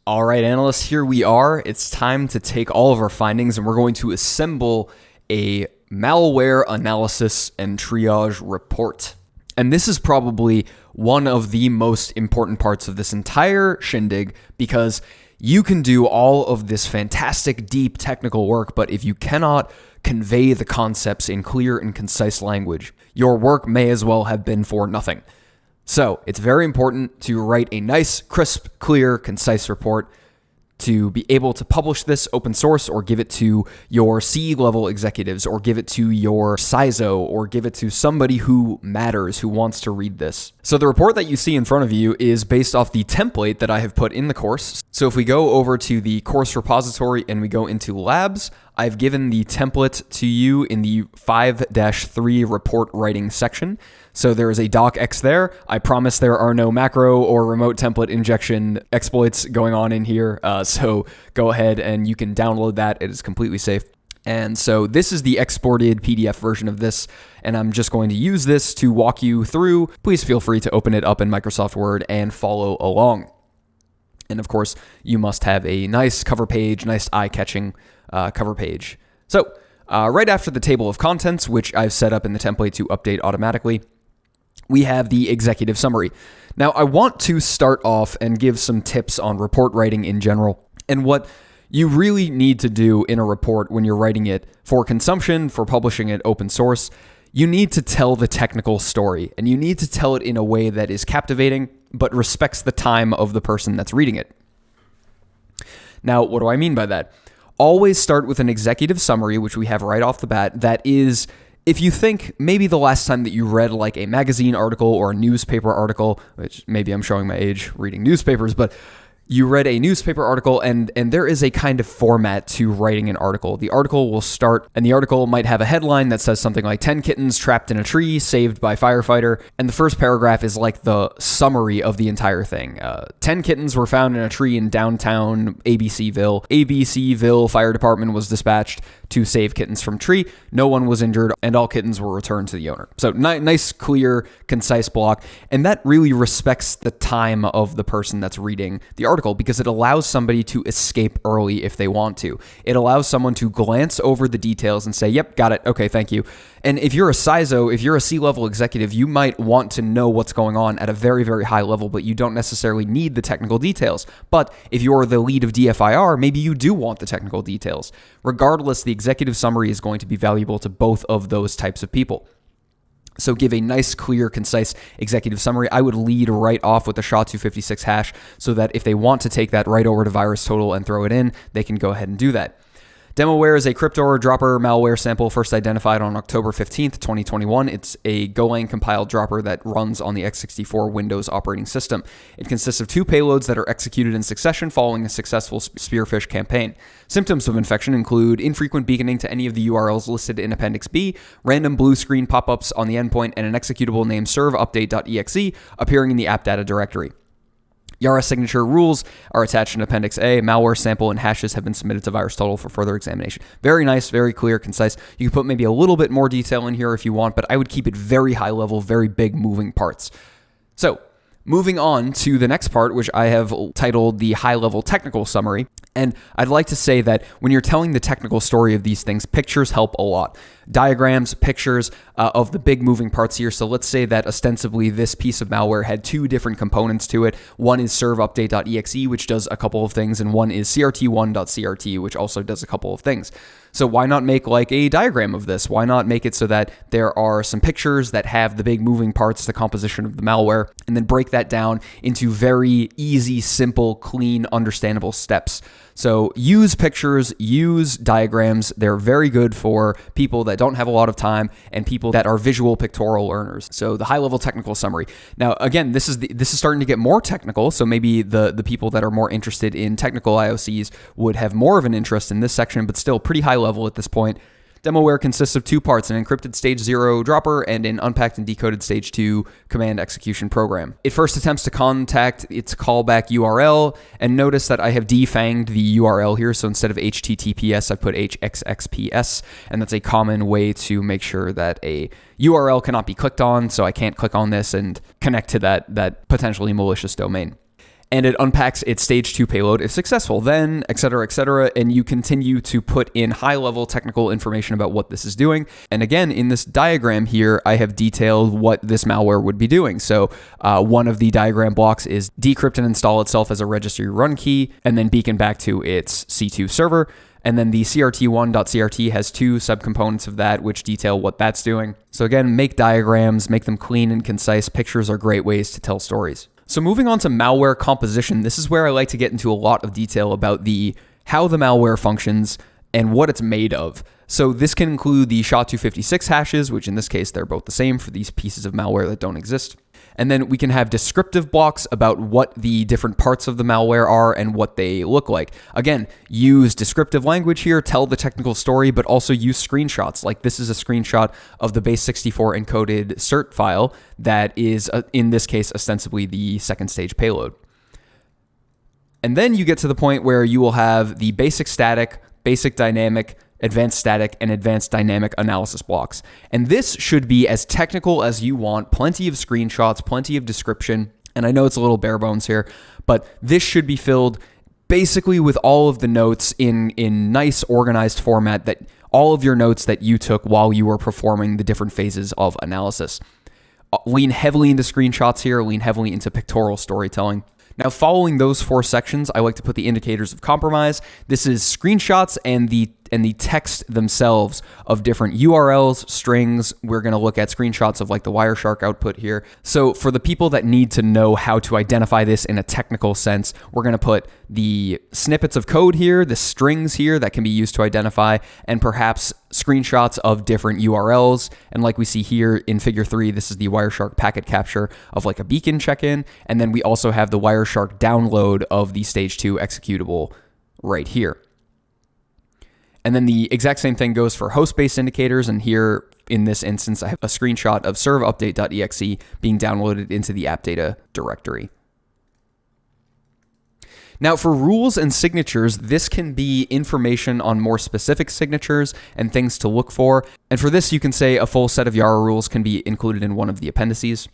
All right, analysts, here we are. It's time to take all of our findings and we're going to assemble a malware analysis and triage report. And this is probably one of the most important parts of this entire shindig because you can do all of this fantastic, deep technical work, but if you cannot convey the concepts in clear and concise language, your work may as well have been for nothing. So it's very important to write a nice, crisp, clear, concise report to be able to publish this open source or give it to your C-level executives or give it to your CISO or give it to somebody who matters, who wants to read this. So the report that you see in front of you is based off the template that I have put in the course. So if we go over to the course repository and we go into labs, I've given the template to you in the 5-3 report writing section. So there is a docx there. I promise there are no macro or remote template injection exploits going on in here. So go ahead and you can download that. It is completely safe. And so this is the exported PDF version of this, and I'm just going to use this to walk you through. Please feel free to open it up in Microsoft Word and follow along. And of course, you must have a nice cover page, nice eye-catching cover page. So right after the table of contents, which I've set up in the template to update automatically, we have the executive summary. Now, I want to start off and give some tips on report writing in general and what you really need to do in a report when you're writing it for consumption, for publishing it open source. You need to tell the technical story, and you need to tell it in a way that is captivating but respects the time of the person that's reading it. Now, what do I mean by that? Always start with an executive summary, which we have right off the bat, that is, if you think maybe the last time that you read like a magazine article or a newspaper article, which maybe I'm showing my age reading newspapers, but you read a newspaper article and there is a kind of format to writing an article. The article will start and the article might have a headline that says something like 10 kittens trapped in a tree saved by firefighter. And the first paragraph is like the summary of the entire thing. 10 kittens were found in a tree in downtown ABCville. ABCville Fire Department was dispatched to save kittens from tree. No one was injured and all kittens were returned to the owner. So nice, clear, concise block. And that really respects the time of the person that's reading the article because it allows somebody to escape early if they want to. It allows someone to glance over the details and say, yep, got it. Okay, thank you. And if you're a CISO, if you're a C-level executive, you might want to know what's going on at a very, very high level, but you don't necessarily need the technical details. But if you're the lead of DFIR, maybe you do want the technical details. Regardless, the executive summary is going to be valuable to both of those types of people. So give a nice, clear, concise executive summary. I would lead right off with the SHA-256 hash so that if they want to take that right over to VirusTotal and throw it in, they can go ahead and do that. Demoware is a crypto dropper malware sample first identified on October 15th, 2021. It's a Golang compiled dropper that runs on the x64 Windows operating system. It consists of 2 payloads that are executed in succession following a successful spearfish campaign. Symptoms of infection include infrequent beaconing to any of the URLs listed in Appendix B, random blue screen pop-ups on the endpoint, and an executable named serve-update.exe appearing in the app data directory. Yara signature rules are attached in Appendix A. Malware sample and hashes have been submitted to VirusTotal for further examination. Very nice, very clear, concise. You can put maybe a little bit more detail in here if you want, but I would keep it very high level, very big moving parts. So, moving on to the next part, which I have titled the high-level technical summary. And I'd like to say that when you're telling the technical story of these things, pictures help a lot. Diagrams, pictures of the big moving parts here. So let's say that ostensibly this piece of malware had 2 different components to it. One is serve-update.exe, which does a couple of things, and one is crt1.crt, which also does a couple of things. So why not make like a diagram of this? Why not make it so that there are some pictures that have the big moving parts, the composition of the malware, and then break that down into very easy, simple, clean, understandable steps. So use pictures, use diagrams. They're very good for people that don't have a lot of time and people that are visual pictorial learners. So the high-level technical summary. Now, again, this is starting to get more technical. So maybe the people that are more interested in technical IOCs would have more of an interest in this section, but still pretty high level at this point. Demoware consists of 2 parts, an encrypted stage 0 dropper and an unpacked and decoded stage 2 command execution program. It first attempts to contact its callback URL, and notice that I have defanged the URL here, so instead of HTTPS, I put HXXPS, and that's a common way to make sure that a URL cannot be clicked on, so I can't click on this and connect to that potentially malicious domain. and it unpacks its stage 2 payload if successful, then et cetera, and you continue to put in high-level technical information about what this is doing. And again, in this diagram here, I have detailed what this malware would be doing. So one of the diagram blocks is decrypt and install itself as a registry run key, and then beacon back to its C2 server. And then the crt1.crt has 2 subcomponents of that, which detail what that's doing. So again, make diagrams, make them clean and concise. Pictures are great ways to tell stories. So moving on to malware composition, this is where I like to get into a lot of detail about how the malware functions and what it's made of. So this can include the SHA-256 hashes, which in this case, they're both the same for these pieces of malware that don't exist. And then we can have descriptive blocks about what the different parts of the malware are and what they look like. Again, use descriptive language here, tell the technical story, but also use screenshots. Like this is a screenshot of the base64 encoded cert file that is, in this case, ostensibly the second stage payload. And then you get to the point where you will have the basic static, basic dynamic, advanced static, and advanced dynamic analysis blocks. And this should be as technical as you want, plenty of screenshots, plenty of description. And I know it's a little bare bones here, but this should be filled basically with all of the notes in nice organized format, that all of your notes that you took while you were performing the different phases of analysis. Lean heavily into screenshots here, lean heavily into pictorial storytelling. Now, following those 4 sections, I like to put the indicators of compromise. This is screenshots and the text themselves of different URLs, strings. We're going to look at screenshots of like the Wireshark output here. So for the people that need to know how to identify this in a technical sense, we're going to put the snippets of code here, the strings here that can be used to identify, and perhaps screenshots of different URLs. And like we see here in figure 3, this is the Wireshark packet capture of like a beacon check-in. And then we also have the Wireshark download of the stage 2 executable right here. And then the exact same thing goes for host-based indicators. And here in this instance, I have a screenshot of serveupdate.exe being downloaded into the app data directory. Now, for rules and signatures, this can be information on more specific signatures and things to look for. And for this, you can say a full set of Yara rules can be included in one of the appendices.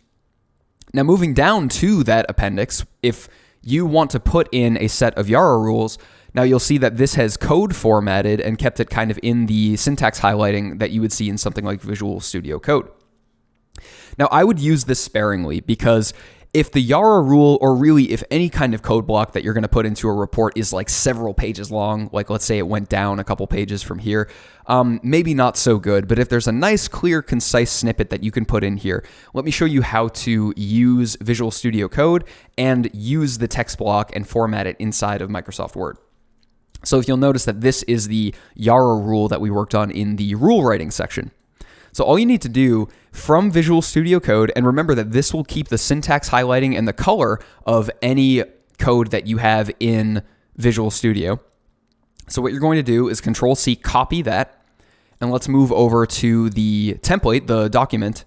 Now, moving down to that appendix, if you want to put in a set of Yara rules, now you'll see that this has code formatted and kept it kind of in the syntax highlighting that you would see in something like Visual Studio Code. Now, I would use this sparingly because if the Yara rule, or really if any kind of code block that you're going to put into a report is like several pages long, like let's say it went down a couple pages from here, maybe not so good. But if there's a nice, clear, concise snippet that you can put in here, let me show you how to use Visual Studio Code and use the text block and format it inside of Microsoft Word. So if you'll notice that this is the Yara rule that we worked on in the rule writing section. So all you need to do from Visual Studio Code, and remember that this will keep the syntax highlighting and the color of any code that you have in Visual Studio. So what you're going to do is Control-C, copy that, and let's move over to the template, the document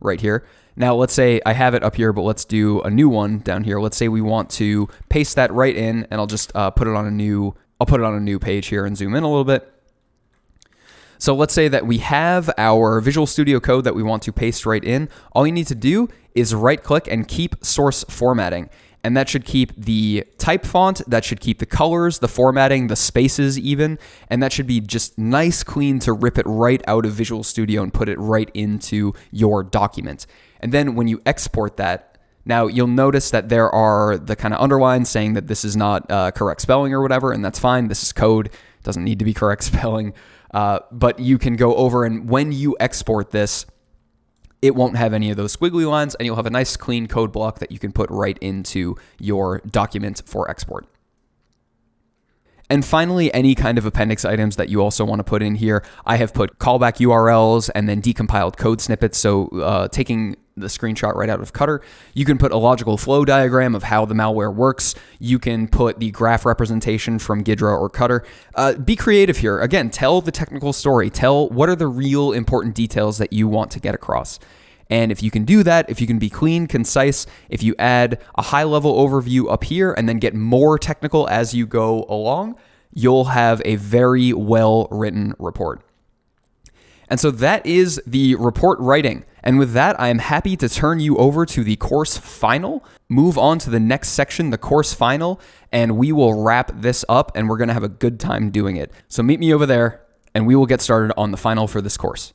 right here. Now let's say I have it up here, but let's do a new one down here. Let's say we want to paste that right in, and I'll just put it on a new page here and zoom in a little bit. So let's say that we have our Visual Studio Code that we want to paste right in. All you need to do is right click and keep source formatting. And that should keep the type font, that should keep the colors, the formatting, the spaces even, and that should be just nice, clean to rip it right out of Visual Studio and put it right into your document. And then when you export that, now you'll notice that there are the kind of underlines saying that this is not correct spelling or whatever, and that's fine. This is code, it doesn't need to be correct spelling. But you can go over, and when you export this, it won't have any of those squiggly lines, and you'll have a nice clean code block that you can put right into your document for export. And finally, any kind of appendix items that you also want to put in here. I have put callback URLs and then decompiled code snippets. So taking the screenshot right out of Cutter, you can put a logical flow diagram of how the malware works. You can put the graph representation from Ghidra or Cutter. Be creative here. Again, tell the technical story. Tell what are the real important details that you want to get across. And if you can do that, if you can be clean, concise, if you add a high-level overview up here and then get more technical as you go along, you'll have a very well-written report. And so that is the report writing. And with that, I am happy to turn you over to the course final, move on to the next section, the course final, and we will wrap this up and we're going to have a good time doing it. So meet me over there and we will get started on the final for this course.